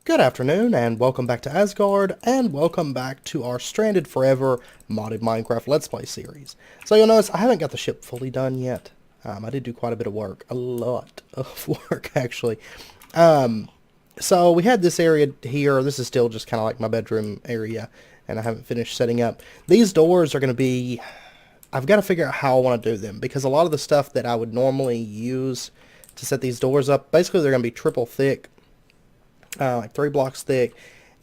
Good afternoon, and welcome back to Asgard, and welcome back to our Stranded Forever modded Minecraft Let's Play series. So you'll notice I haven't got the ship fully done yet. I did do quite a bit of work. A lot of work, actually. So we had this area here. This is still just kind of like my bedroom area, and I haven't finished setting up. These doors are going to be... I've got to figure out how I want to do them, because a lot of the stuff that I would normally use to set these doors up, basically they're going to be triple thick. Like 3 blocks thick,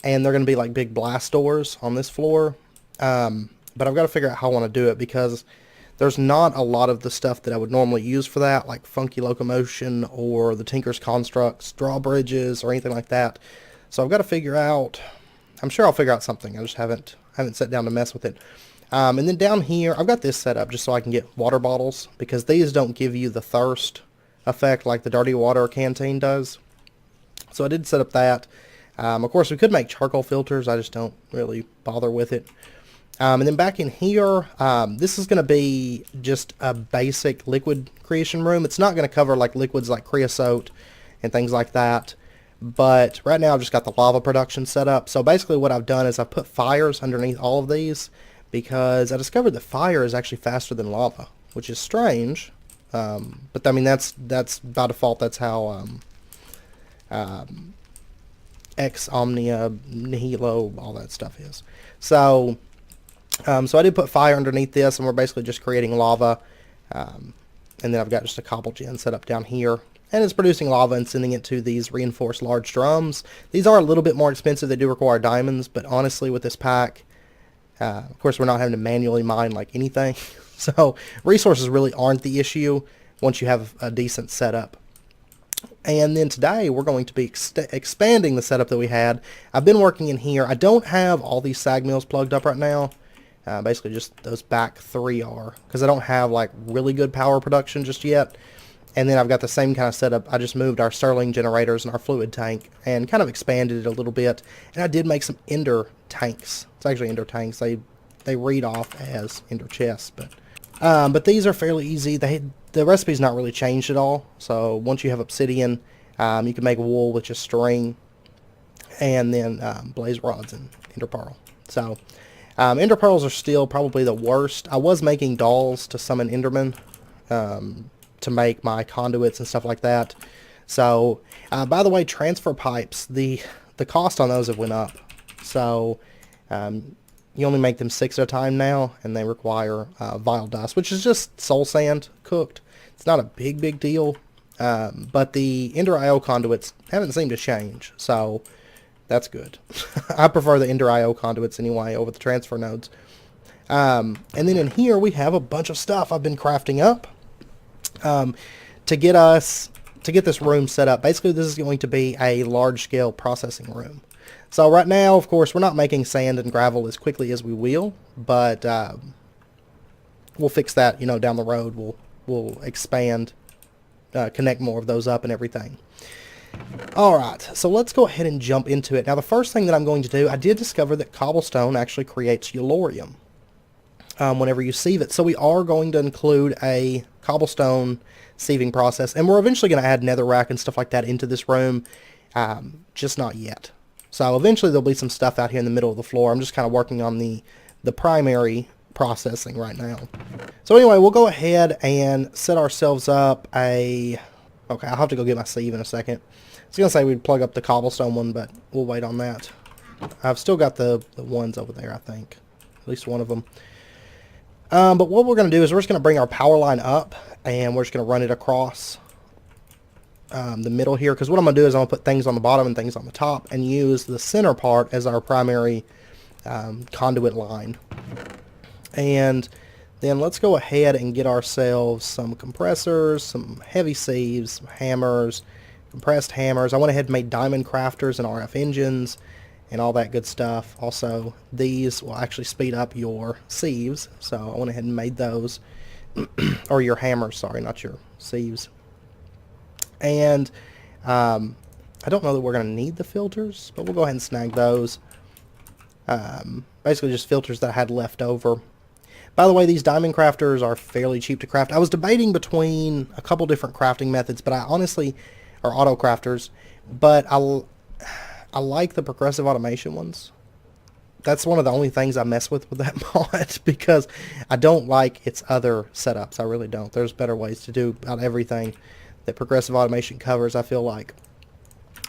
and they're going to be like big blast doors on this floor. But I've got to figure out how I want to do it, because there's not a lot of the stuff that I would normally use for that, like funky locomotion or the Tinker's constructs, drawbridges, or anything like that. So I've got to figure out. I'm sure I'll figure out something. I just haven't sat down to mess with it. And then down here, I've got this set up just so I can get water bottles, because these don't give you the thirst effect like the dirty water canteen does. So I did set up that. Of course, we could make charcoal filters. I just don't really bother with it. And then back in here, this is going to be just a basic liquid creation room. It's not going to cover like liquids like creosote and things like that. But right now I've just got the lava production set up. So basically what I've done is I've put fires underneath all of these, because I discovered that fire is actually faster than lava, which is strange. But I mean, that's by default. That's how... Ex Omnia, Nihilo, all that stuff is. So, so I did put fire underneath this, and we're basically just creating lava. And then I've got just a cobble gen set up down here, and it's producing lava and sending it to these reinforced large drums. These are a little bit more expensive. They do require diamonds, but honestly, with this pack, of course, we're not having to manually mine like anything. So resources really aren't the issue once you have a decent setup. And then today we're going to be expanding the setup that we had. I've been working in here. I don't have all these sag mills plugged up right now. Basically just those back 3 are, because I don't have like really good power production just yet. And then I've got the same kind of setup. I just moved our Stirling generators and our fluid tank and kind of expanded it a little bit. And I did make some ender tanks. It's actually ender tanks. They read off as ender chests, but these are fairly easy. The recipe's not really changed at all. So once you have obsidian, you can make wool with just string, and then blaze rods and ender pearl. So ender pearls are still probably the worst. I was making dolls to summon endermen to make my conduits and stuff like that. So by the way, transfer pipes, the cost on those have went up. So you only make them 6 at a time now, and they require vile dust, which is just soul sand cooked. It's not a big deal, but the Ender IO conduits haven't seemed to change, so that's good. I prefer the Ender IO conduits anyway over the transfer nodes. And then in here we have a bunch of stuff I've been crafting up to get this room set up. Basically, this is going to be a large-scale processing room. So right now, of course, we're not making sand and gravel as quickly as we will, but we'll fix that, down the road. We'll expand, connect more of those up and everything. Alright, so let's go ahead and jump into it. Now, the first thing that I'm going to do, I did discover that cobblestone actually creates yellorium whenever you sieve it. So we are going to include a cobblestone sieving process, and we're eventually going to add netherrack and stuff like that into this room, just not yet. So eventually there'll be some stuff out here in the middle of the floor. I'm just kind of working on the primary processing right now. So anyway, we'll go ahead and set ourselves up okay, I'll have to go get my sieve in a second. I was going to say we'd plug up the cobblestone one, but we'll wait on that. I've still got the ones over there, I think. At least one of them. But what we're going to do is we're just going to bring our power line up, and we're just going to run it across the middle here, because what I'm going to do is I'm going to put things on the bottom and things on the top, and use the center part as our primary conduit line. And then let's go ahead and get ourselves some compressors, some heavy sieves, some hammers, compressed hammers. I went ahead and made diamond crafters and RF engines and all that good stuff. Also, these will actually speed up your sieves, so I went ahead and made those. Or your hammers, sorry, not your sieves. And I don't know that we're going to need the filters, but we'll go ahead and snag those. Basically just filters that I had left over. By the way, these diamond crafters are fairly cheap to craft. I was debating between a couple different crafting methods, but I honestly, or auto crafters, but I I like the progressive automation ones. That's one of the only things I mess with that mod because I don't like its other setups. I really don't. There's better ways to do about everything that progressive automation covers, I feel like.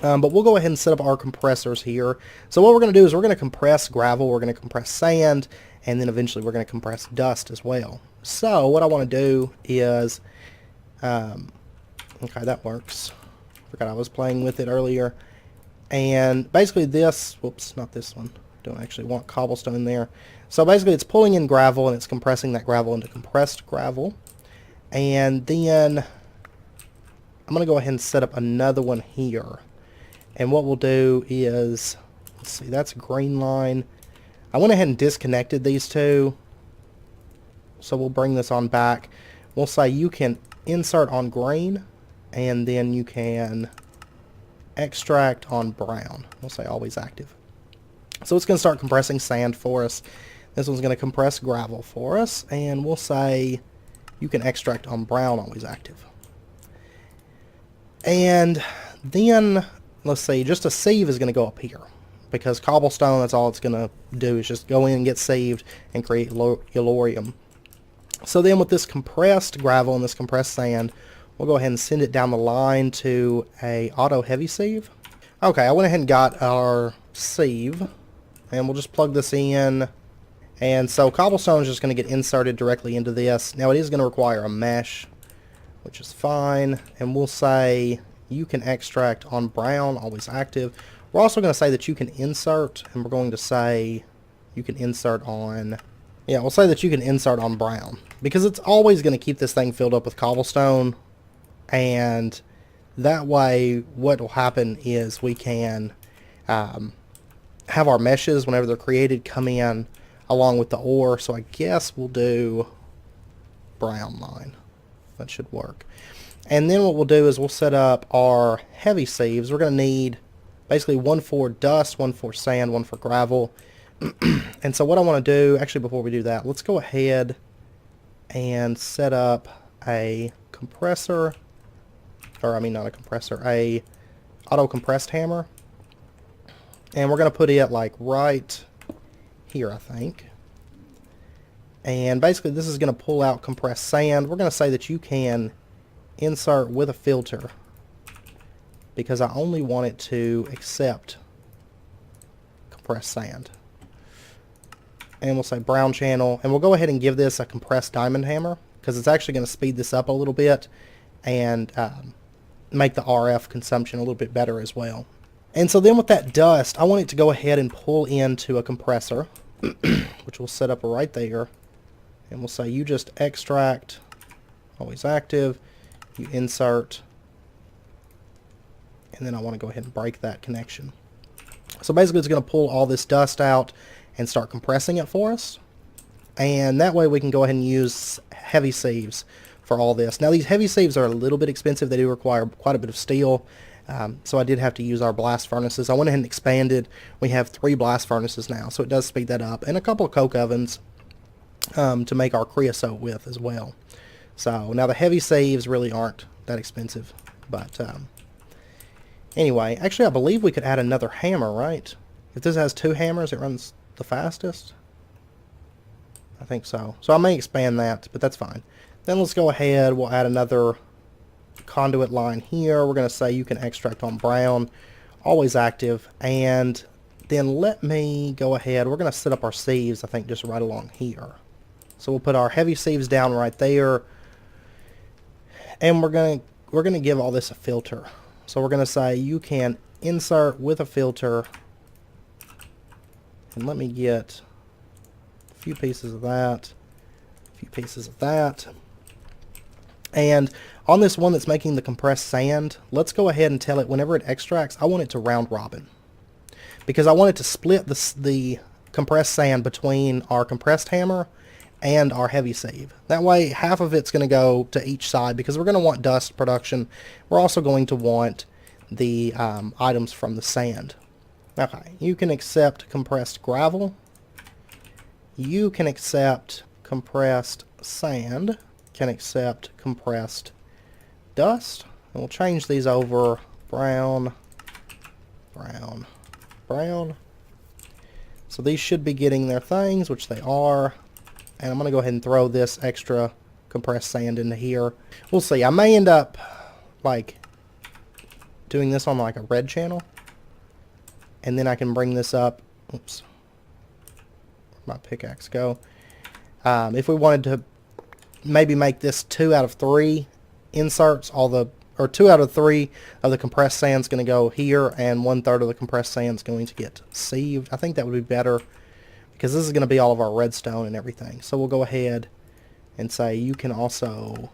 But we'll go ahead and set up our compressors here. So what we're going to do is we're going to compress gravel, we're going to compress sand, and then eventually we're going to compress dust as well. So what I want to do is, okay, that works. Forgot I was playing with it earlier. And basically this, whoops, not this one. Don't actually want cobblestone there. So basically it's pulling in gravel and it's compressing that gravel into compressed gravel. And then I'm going to go ahead and set up another one here. And what we'll do is, let's see, that's a green line. I went ahead and disconnected these two. So we'll bring this on back. We'll say you can insert on green, and then you can extract on brown. We'll say always active. So it's going to start compressing sand for us. This one's going to compress gravel for us, and we'll say you can extract on brown, always active. And then, let's see, just a sieve is going to go up here. Because cobblestone, that's all it's going to do is just go in and get sieved and create yellorium. So then with this compressed gravel and this compressed sand, we'll go ahead and send it down the line to a auto heavy sieve. Okay, I went ahead and got our sieve, and we'll just plug this in. And so cobblestone is just going to get inserted directly into this. Now it is going to require a mesh, which is fine. And we'll say you can extract on brown, always active. We're also going to say that you can insert, and we're going to say you can insert on, yeah, we'll say that you can insert on brown. Because it's always going to keep this thing filled up with cobblestone. And that way what will happen is we can have our meshes, whenever they're created, come in along with the ore. So I guess we'll do brown line. That should work. And then what we'll do is we'll set up our heavy sieves. We're going to need basically one for dust, one for sand, one for gravel. And so what I want to do, actually before we do that, let's go ahead and set up a compressor, or I mean not a compressor, a auto compressed hammer. And we're going to put it like right here, I think. And basically this is going to pull out compressed sand. We're going to say that you can insert with a filter, because I only want it to accept compressed sand. And we'll say brown channel, and we'll go ahead and give this a compressed diamond hammer, because it's actually going to speed this up a little bit and make the RF consumption a little bit better as well. And so then with that dust, I want it to go ahead and pull into a compressor, which we'll set up right there. And we'll say you just extract, always active, you insert, and then I want to go ahead and break that connection. So basically it's going to pull all this dust out and start compressing it for us. And that way we can go ahead and use heavy sieves for all this. Now these heavy sieves are a little bit expensive. They do require quite a bit of steel. So I did have to use our blast furnaces. I went ahead and expanded. We have 3 blast furnaces now, so it does speed that up. And a couple of coke ovens to make our creosote with as well. So now the heavy sieves really aren't that expensive. But anyway, actually I believe we could add another hammer, right? If this has 2 hammers, it runs the fastest. I think so. So I may expand that, but that's fine. Then let's go ahead. We'll add another conduit line here. We're going to say you can extract on brown, always active. And then let me go ahead. We're going to set up our sieves, I think, just right along here. So we'll put our heavy sieves down right there. And we're going to give all this a filter. So we're going to say you can insert with a filter. And let me get a few pieces of that, a few pieces of that. And on this one that's making the compressed sand, let's go ahead and tell it whenever it extracts, I want it to round robin. Because I want it to split the compressed sand between our compressed hammer and our heavy sieve. That way half of it's going to go to each side, because we're going to want dust production. We're also going to want the items from the sand. Okay, you can accept compressed gravel. You can accept compressed sand. Can accept compressed dust. And we'll change these over brown, brown, brown. So these should be getting their things, which they are. And I'm going to go ahead and throw this extra compressed sand into here. We'll see. I may end up, like, doing this on, like, a red channel. And then I can bring this up. Oops. Where'd my pickaxe go? If we wanted to maybe make this 2 out of 3 inserts, or 2 out of 3 of the compressed sand's going to go here, and 1/3 of the compressed sand's going to get sieved. I think that would be better, because this is going to be all of our redstone and everything. So we'll go ahead and say you can also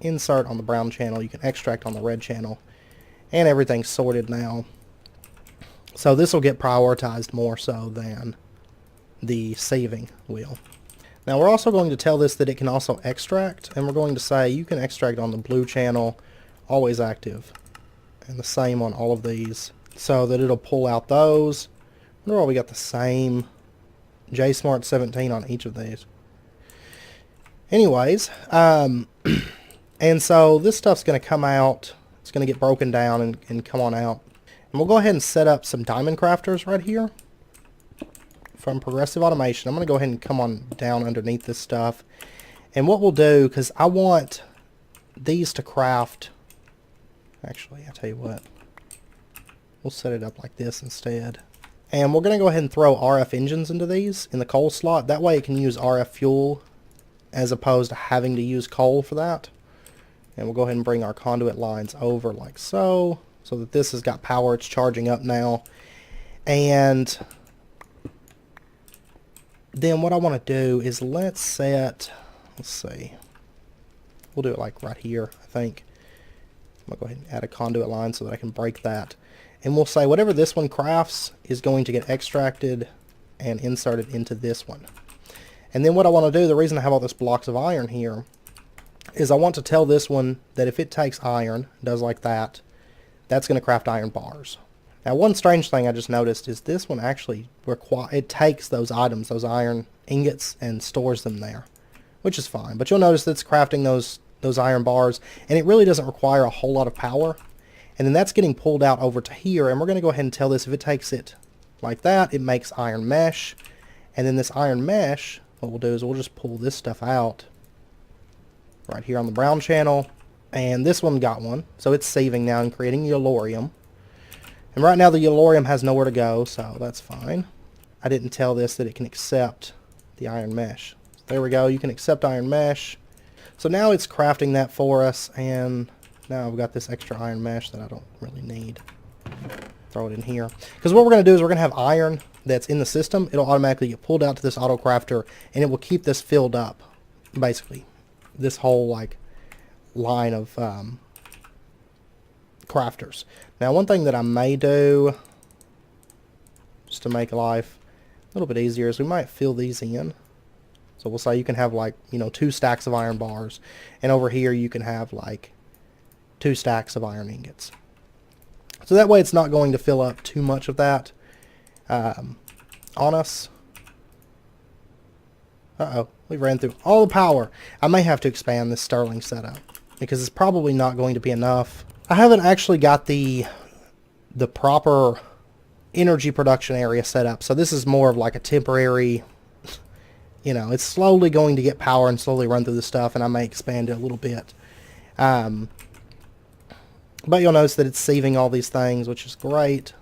insert on the brown channel, you can extract on the red channel, and everything's sorted now. So this will get prioritized more so than the sieving will. Now we're also going to tell this that it can also extract, and we're going to say you can extract on the blue channel, always active, and the same on all of these, so that it'll pull out those. I wonder why we got the same JSmart 17 on each of these. Anyways, and so this stuff's going to come out, it's going to get broken down and come on out. And we'll go ahead and set up some diamond crafters right here from Progressive Automation. I'm going to go ahead and come on down underneath this stuff. And what we'll do, because I want these to craft, actually, I'll tell you what, we'll set it up like this instead. And we're going to go ahead and throw RF engines into these in the coal slot. That way it can use RF fuel as opposed to having to use coal for that. And we'll go ahead and bring our conduit lines over like so, so that this has got power. It's charging up now. And then what I want to do is let's see, we'll do it like right here, I think. I'm going to go ahead and add a conduit line so that I can break that. And we'll say whatever this one crafts is going to get extracted and inserted into this one. And then what I want to do, the reason I have all these blocks of iron here, is I want to tell this one that if it takes iron, does like that, that's going to craft iron bars. Now one strange thing I just noticed is this one actually it takes those items, those iron ingots, and stores them there, which is fine. But you'll notice that it's crafting those iron bars, and it really doesn't require a whole lot of power. And then that's getting pulled out over to here, and we're going to go ahead and tell this if it takes it like that, it makes iron mesh. And then this iron mesh, what we'll do is we'll just pull this stuff out right here on the brown channel. And this one got one, so it's sieving now and creating yellorium. And right now the yellorium has nowhere to go, so that's fine. I didn't tell this that it can accept the iron mesh. So there we go, you can accept iron mesh. So now it's crafting that for us, and now I've got this extra iron mesh that I don't really need. Throw it in here. Because what we're going to do is we're going to have iron that's in the system. It'll automatically get pulled out to this auto crafter, and it will keep this filled up, basically. This whole, like, line of crafters. Now one thing that I may do, just to make life a little bit easier, is we might fill these in. So we'll say you can have, like, 2 stacks of iron bars, and over here you can have like 2 stacks of iron ingots. So that way it's not going to fill up too much of that on us. Uh-oh, we ran through all the power. I may have to expand this Sterling setup, because it's probably not going to be enough. I haven't actually got the proper energy production area set up, so this is more of like a temporary, it's slowly going to get power and slowly run through the stuff, and I may expand it a little bit. But you'll notice that it's sieving all these things, which is great.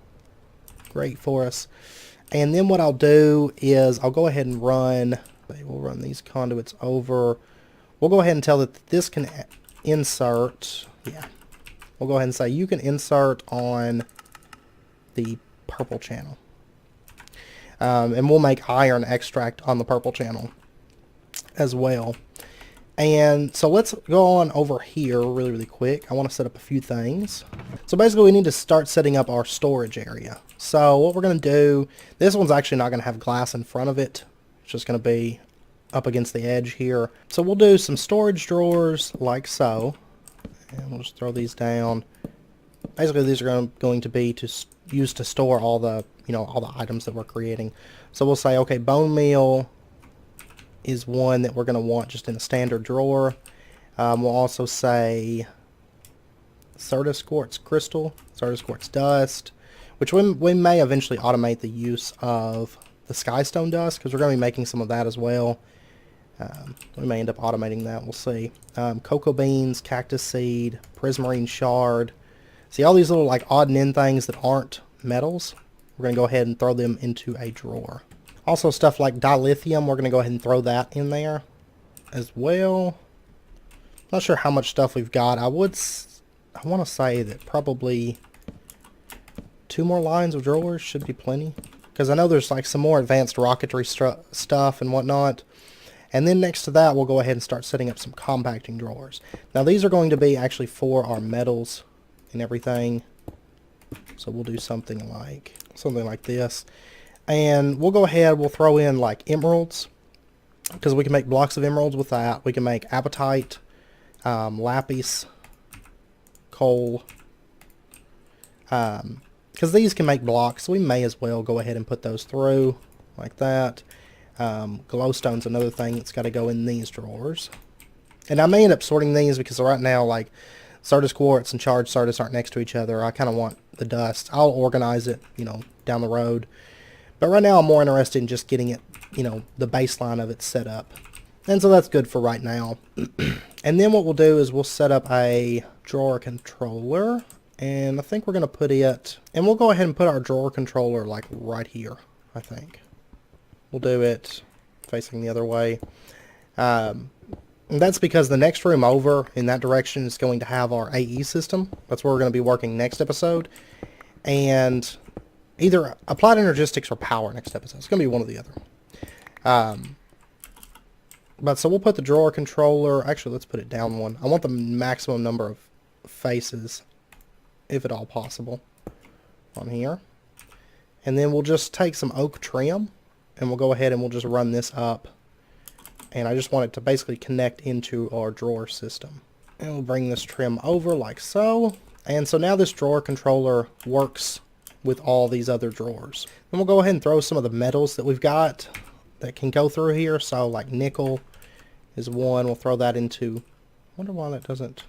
Great for us. And then what I'll do is I'll go ahead and we'll run these conduits over. We'll go ahead and tell that this can insert, we'll go ahead and say you can insert on the purple channel. And we'll make iron extract on the purple channel as well. And so let's go on over here really, really quick. I want to set up a few things. So basically we need to start setting up our storage area. So what we're going to do, this one's actually not going to have glass in front of it. It's just going to be up against the edge here. So we'll do some storage drawers like so. And we'll just throw these down. Basically these are going to be used to store all the, all the items that we're creating. So we'll say, okay, bone meal is one that we're going to want just in a standard drawer. We'll also say Certus quartz crystal, Certus quartz dust. which we may eventually automate the use of the skystone dust, because we're going to be making some of that as well. We may end up automating that. We'll see. Cocoa beans, cactus seed, prismarine shard. See all these little like odd and end things that aren't metals? We're going to go ahead and throw them into a drawer. Also stuff like dilithium, we're going to go ahead and throw that in there as well. Not sure how much stuff we've got. I want to say that probably 2 more lines of drawers should be plenty. Because I know there's like some more advanced rocketry stuff and whatnot. And then next to that, we'll go ahead and start setting up some compacting drawers. Now these are going to be actually for our metals and everything. So we'll do something like this. And we'll go ahead, we'll throw in like emeralds, because we can make blocks of emeralds with that. We can make apatite, lapis, coal, because these can make blocks, so we may as well go ahead and put those through like that. Glowstone's another thing that's got to go in these drawers. And I may end up sorting these because right now, like, Certus quartz and charged Certus aren't next to each other. I kind of want the dust. I'll organize it, you know, down the road. But right now I'm more interested in just getting it, you know, the baseline of it set up. And so that's good for right now. And then what we'll do is we'll set up a drawer controller. And I think we're going to put it, and we'll go ahead and put our drawer controller like right here, I think. We'll do it facing the other way. And that's because the next room over in that direction is going to have our AE system. That's where we're going to be working next episode. And either applied energistics or power next episode. It's going to be one or the other. But so we'll put the drawer controller, actually let's put it down one. I want the maximum number of faces, if at all possible, on here. And then we'll just take some oak trim and we'll go ahead and we'll just run this up. And I just want it to basically connect into our drawer system. And we'll bring this trim over like so. And so now this drawer controller works with all these other drawers. Then we'll go ahead and throw some of the metals that we've got that can go through here. So like nickel is one. We'll throw that into, I wonder why that doesn't.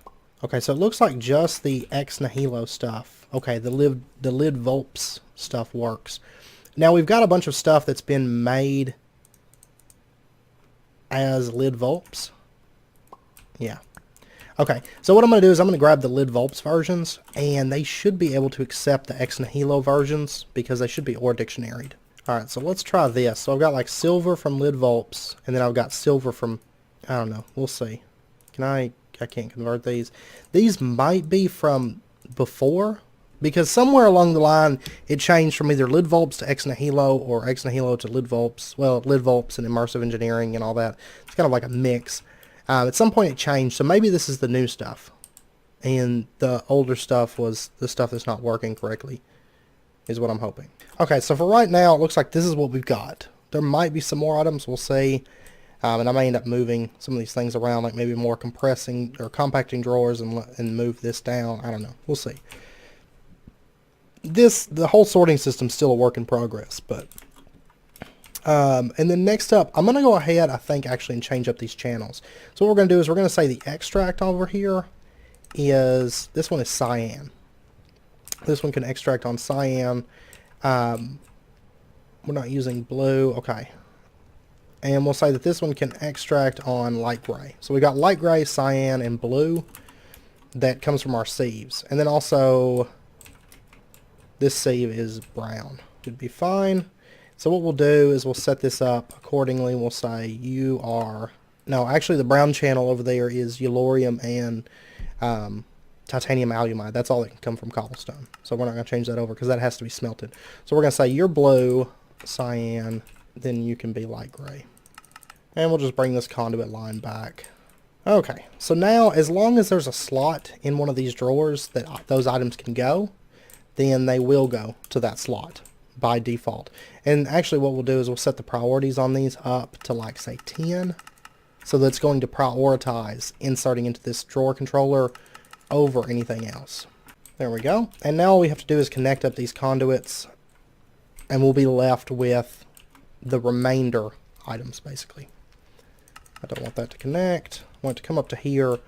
Okay, so it looks like just the ex nihilo stuff. Okay, the lid volps stuff works. Now we've got a bunch of stuff that's been made as lid volps. Yeah. Okay, so what I'm going to do is I'm going to grab the lid volps versions, and they should be able to accept the ex nihilo versions because they should be ore dictionaried. Alright, so let's try this. So I've got like silver from lid volps, and then I've got silver from, I don't know, we'll see. Can I can't convert these. These might be from before, because somewhere along the line it changed from either lid volps to ex nihilo or ex nihilo to lid volps. Well, lid volps and immersive engineering and all that. It's kind of like a mix. At some point it changed, so maybe this is the new stuff. And the older stuff was the stuff that's not working correctly, is what I'm hoping. Okay, so for right now, it looks like this is what we've got. There might be some more items, we'll see. And I may end up moving some of these things around, like maybe more compressing or compacting drawers and move this down. I don't know. We'll see. The whole sorting system's still a work in progress, but and then next up, I'm going to go ahead, I think, actually, and change up these channels. So what we're going to do is we're going to say the extract over here is, this one is cyan. This one can extract on cyan. We're not using blue. Okay. And we'll say that this one can extract on light gray. So we got light gray, cyan, and blue that comes from our sieves. And then also this sieve is brown. Should be fine. So what we'll do is we'll set this up accordingly. We'll say you are, no, actually the brown channel over there is yellorium and titanium alumide. That's all that can come from cobblestone. So we're not going to change that over because that has to be smelted. So we're going to say you're blue, cyan, then you can be light gray. And we'll just bring this conduit line back. Okay, so now as long as there's a slot in one of these drawers that those items can go, then they will go to that slot by default. And actually what we'll do is we'll set the priorities on these up to like say 10. So that's going to prioritize inserting into this drawer controller over anything else. There we go. And now all we have to do is connect up these conduits and we'll be left with the remainder items basically. I don't want that to connect. I want it to come up to here.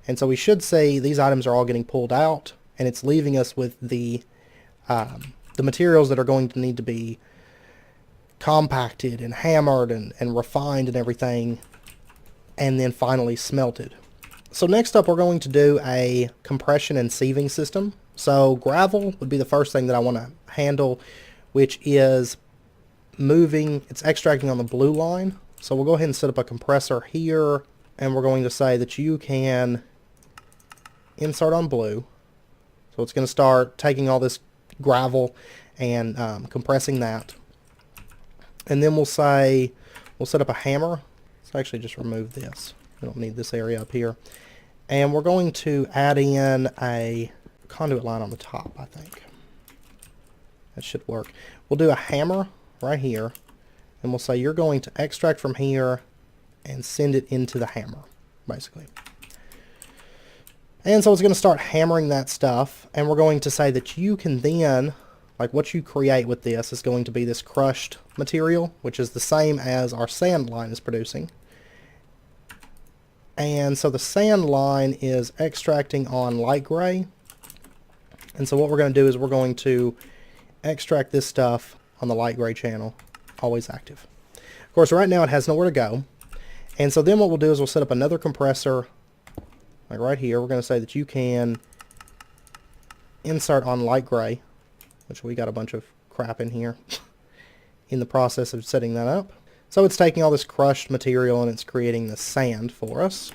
And so we should say these items are all getting pulled out and it's leaving us with the the materials that are going to need to be compacted and hammered and refined and everything, and then finally smelted. So next up, we're going to do a compression and sieving system. So gravel would be the first thing that I want to handle, which is it's extracting on the blue line. So we'll go ahead and set up a compressor here, and we're going to say that you can insert on blue. So it's going to start taking all this gravel and compressing that. And then we'll set up a hammer. Let's actually just remove this. We don't need this area up here. And we're going to add in a conduit line on the top, I think. That should work. We'll do a hammer right here, and we'll say you're going to extract from here and send it into the hammer, basically. And so it's going to start hammering that stuff, and we're going to say that you can then, like what you create with this is going to be this crushed material, which is the same as our sand line is producing. And so the sand line is extracting on light gray. And so what we're going to do is we're going to extract this stuff on the light gray channel, always active. Of course, right now it has nowhere to go. And so then what we'll do is we'll set up another compressor, like right here. We're going to say that you can insert on light gray, which we got a bunch of crap in here in the process of setting that up. So it's taking all this crushed material and it's creating the sand for us.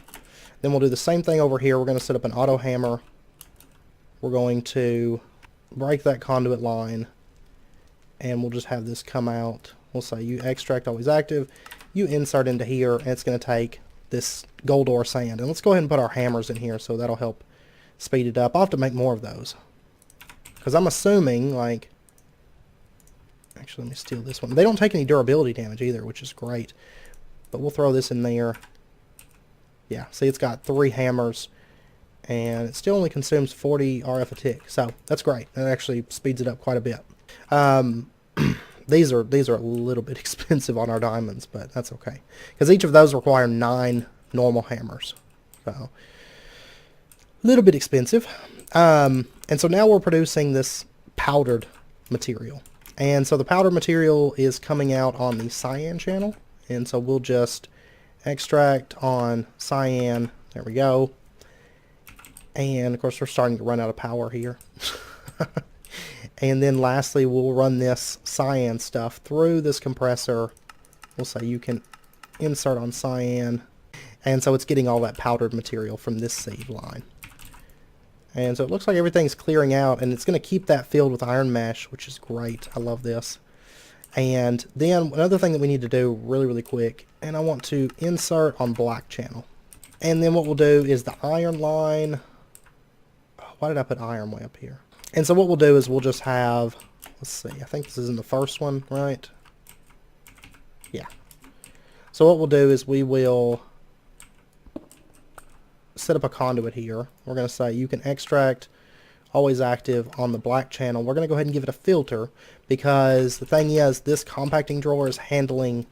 Then we'll do the same thing over here. We're going to set up an auto hammer. We're going to break that conduit line, and we'll just have this come out. We'll say you extract always active. You insert into here, and it's going to take this gold ore sand. And let's go ahead and put our hammers in here, so that'll help speed it up. I'll have to make more of those, because I'm assuming, like, actually, let me steal this one. They don't take any durability damage either, which is great. But we'll throw this in there. Yeah, see, it's got 3 hammers, and it still only consumes 40 RF a tick. So that's great. That actually speeds it up quite a bit. These are a little bit expensive on our diamonds, but that's okay, because each of those require 9 normal hammers. So a little bit expensive. And so now we're producing this powdered material. And so the powder material is coming out on the cyan channel. And so we'll just extract on cyan. There we go. And of course we're starting to run out of power here. And then lastly, we'll run this cyan stuff through this compressor. We'll say you can insert on cyan. And so it's getting all that powdered material from this sieve line. And so it looks like everything's clearing out, and it's going to keep that filled with iron mesh, which is great. I love this. And then another thing that we need to do really, really quick, and I want to insert on black channel. And then what we'll do is the iron line. Oh, why did I put iron way up here? And so what we'll do is we'll just have, let's see, I think this is in the first one, right? Yeah. So what we'll do is we will set up a conduit here. We're going to say you can extract always active on the black channel. We're going to go ahead and give it a filter, because the thing is, this compacting drawer is handling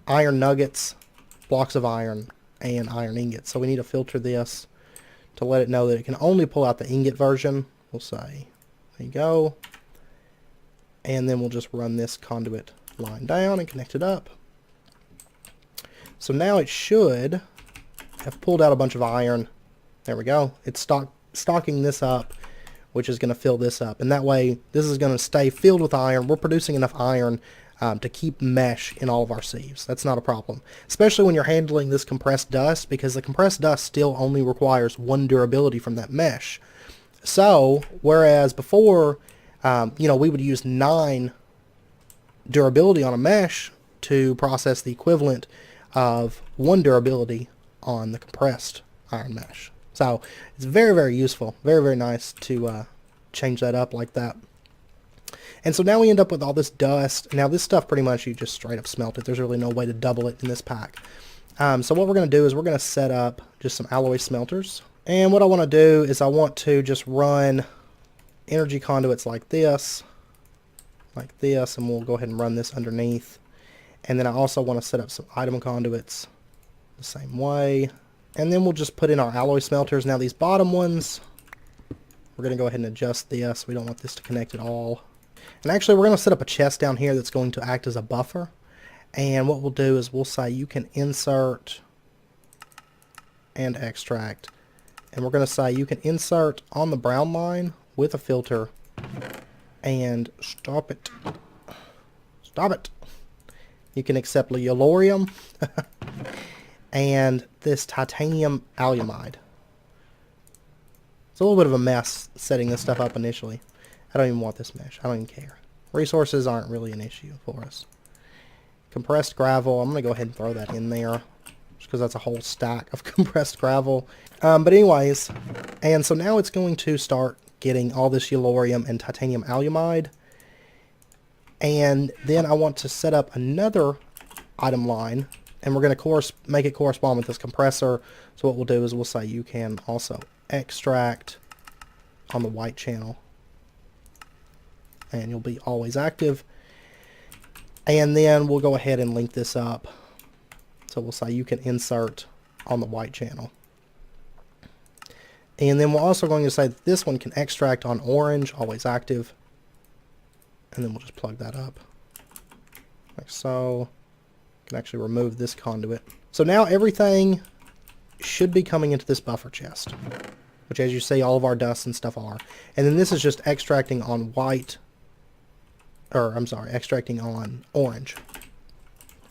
iron nuggets, blocks of iron, and iron ingots. So we need to filter this to let it know that it can only pull out the ingot version. We'll say, there you go. And then we'll just run this conduit line down and connect it up. So now it should have pulled out a bunch of iron. There we go. It's stocking this up, which is going to fill this up. And that way, this is going to stay filled with iron. We're producing enough iron to keep mesh in all of our sieves. That's not a problem, especially when you're handling this compressed dust, because the compressed dust still only requires 1 durability from that mesh. So, whereas before, we would use 9 durability on a mesh to process the equivalent of 1 durability on the compressed iron mesh. So, it's very, very useful. Very, very nice to change that up like that. And so now we end up with all this dust. Now this stuff pretty much you just straight up smelt it. There's really no way to double it in this pack. So what we're going to do is we're going to set up just some alloy smelters. And what I want to do is I want to just run energy conduits like this, and we'll go ahead and run this underneath. And then I also want to set up some item conduits the same way. And then we'll just put in our alloy smelters. Now these bottom ones, we're going to go ahead and adjust this. We don't want this to connect at all. And actually, we're going to set up a chest down here that's going to act as a buffer. And what we'll do is we'll say you can insert and extract. And we're going to say you can insert on the brown line with a filter and stop it. Stop it. You can accept yellorium and this titanium alumide. It's a little bit of a mess setting this stuff up initially. I don't even want this mesh. I don't even care. Resources aren't really an issue for us. Compressed gravel, I'm going to go ahead and throw that in there, just because that's a whole stack of compressed gravel. But anyways, and so now it's going to start getting all this yellorium and titanium alumide. And then I want to set up another item line, and we're going to make it correspond with this compressor. So what we'll do is we'll say you can also extract on the white channel, and you'll be always active. And then we'll go ahead and link this up. So we'll say you can insert on the white channel. And then we're also going to say that this one can extract on orange, always active. And then we'll just plug that up like so. Can actually remove this conduit. So now everything should be coming into this buffer chest, which, as you see, all of our dust and stuff are. And then this is just extracting on white, or I'm sorry, extracting on orange.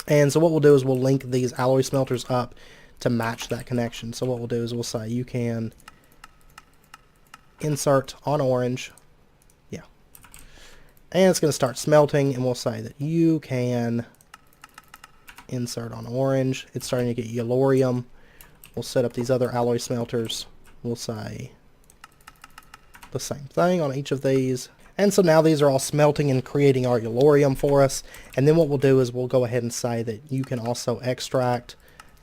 And so what we'll do is we'll link these alloy smelters up to match that connection. So what we'll do is we'll say you can insert on orange. Yeah. And it's going to start smelting, and we'll say that you can insert on orange. It's starting to get yellorium. We'll set up these other alloy smelters. We'll say the same thing on each of these. And so now these are all smelting and creating our yellorium for us. And then what we'll do is we'll go ahead and say that you can also extract.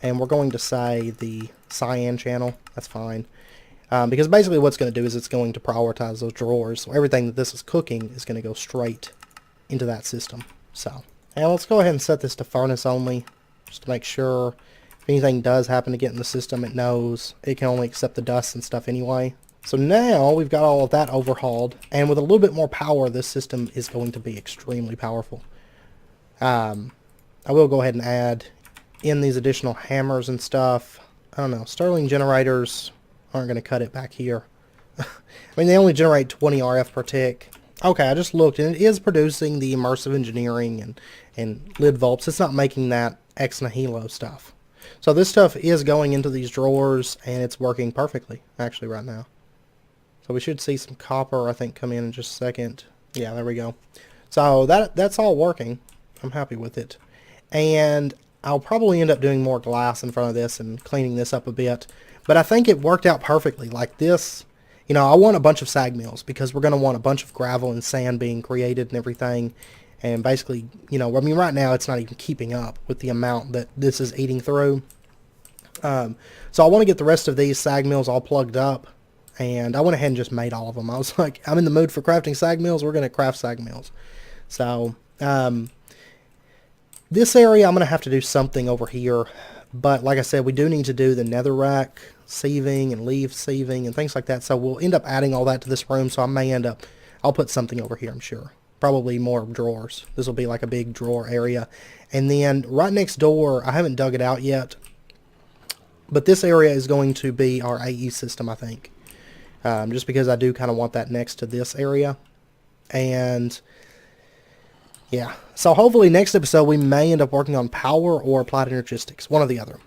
And we're going to say the cyan channel. That's fine. Because basically what's going to do is it's going to prioritize those drawers. So everything that this is cooking is going to go straight into that system. So, and let's go ahead and set this to furnace only, just to make sure if anything does happen to get in the system, it knows it can only accept the dust and stuff anyway. So now we've got all of that overhauled, and with a little bit more power, this system is going to be extremely powerful. I will go ahead and add in these additional hammers and stuff. I don't know, Stirling generators aren't going to cut it back here. I mean, they only generate 20 RF per tick. Okay, I just looked, and it is producing the immersive engineering and lid vaults. It's not making that ex nihilo stuff. So this stuff is going into these drawers, and it's working perfectly, actually, right now. So we should see some copper, I think, come in just a second. Yeah, there we go. So that's all working. I'm happy with it. And I'll probably end up doing more glass in front of this and cleaning this up a bit. But I think it worked out perfectly. Like this, you know, I want a bunch of sag mills because we're going to want a bunch of gravel and sand being created and everything. And basically, you know, I mean, right now it's not even keeping up with the amount that this is eating through. So I want to get the rest of these sag mills all plugged up. And I went ahead and just made all of them. I was like, I'm in the mood for crafting sag mills. We're going to craft sag mills. So, this area I'm going to have to do something over here. But like I said, we do need to do the netherrack sieving and leaf sieving and things like that. So we'll end up adding all that to this room. So I may end up, I'll put something over here, I'm sure. Probably more drawers. This will be like a big drawer area. And then right next door, I haven't dug it out yet. But this area is going to be our AE system, I think. Just because I do kind of want that next to this area. And yeah, so hopefully next episode we may end up working on power or applied energistics. One or the other.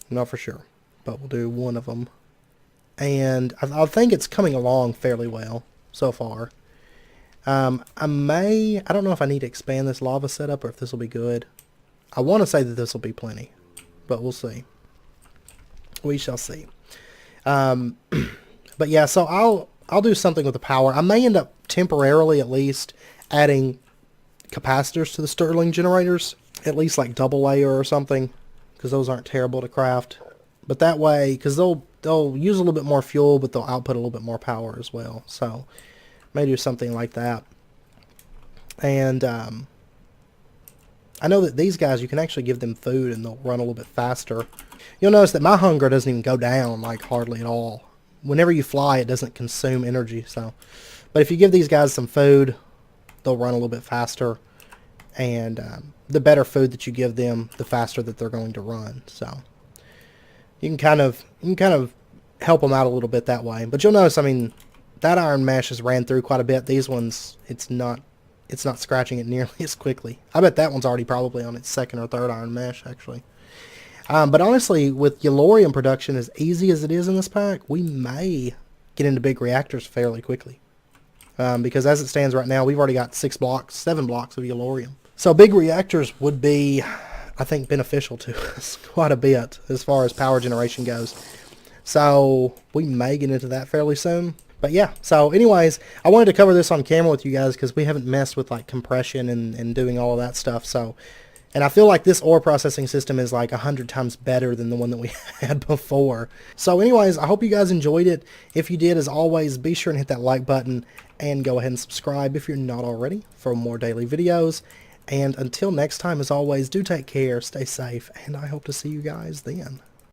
Not for sure. But we'll do one of them. And I think it's coming along fairly well so far. I don't know if I need to expand this lava setup or if this will be good. I want to say that this will be plenty. But we'll see. We shall see. But yeah, so I'll do something with the power. I may end up temporarily, at least, adding capacitors to the Stirling generators, at least like double layer or something, because those aren't terrible to craft. But that way, because they'll use a little bit more fuel, but they'll output a little bit more power as well. So may do something like that. And I know that these guys, you can actually give them food and they'll run a little bit faster. You'll notice that my hunger doesn't even go down like hardly at all. Whenever you fly, it doesn't consume energy. So, but if you give these guys some food, they'll run a little bit faster, and the better food that you give them, the faster that they're going to run. So you can kind of help them out a little bit that way. But you'll notice, I mean, that iron mesh has ran through quite a bit. These ones, it's not scratching it nearly as quickly. I bet that one's already probably on its second or third iron mesh, actually. But honestly, with Yellorium production as easy as it is in this pack, we may get into big reactors fairly quickly. Because as it stands right now, we've already got 7 blocks of Yellorium. So big reactors would be, I think, beneficial to us quite a bit as far as power generation goes. So we may get into that fairly soon. But yeah, so anyways, I wanted to cover this on camera with you guys because we haven't messed with like compression and doing all of that stuff. So, and I feel like this ore processing system is like 100 times better than the one that we had before. So anyways, I hope you guys enjoyed it. If you did, as always, be sure and hit that like button and go ahead and subscribe if you're not already for more daily videos. And until next time, as always, do take care, stay safe, and I hope to see you guys then.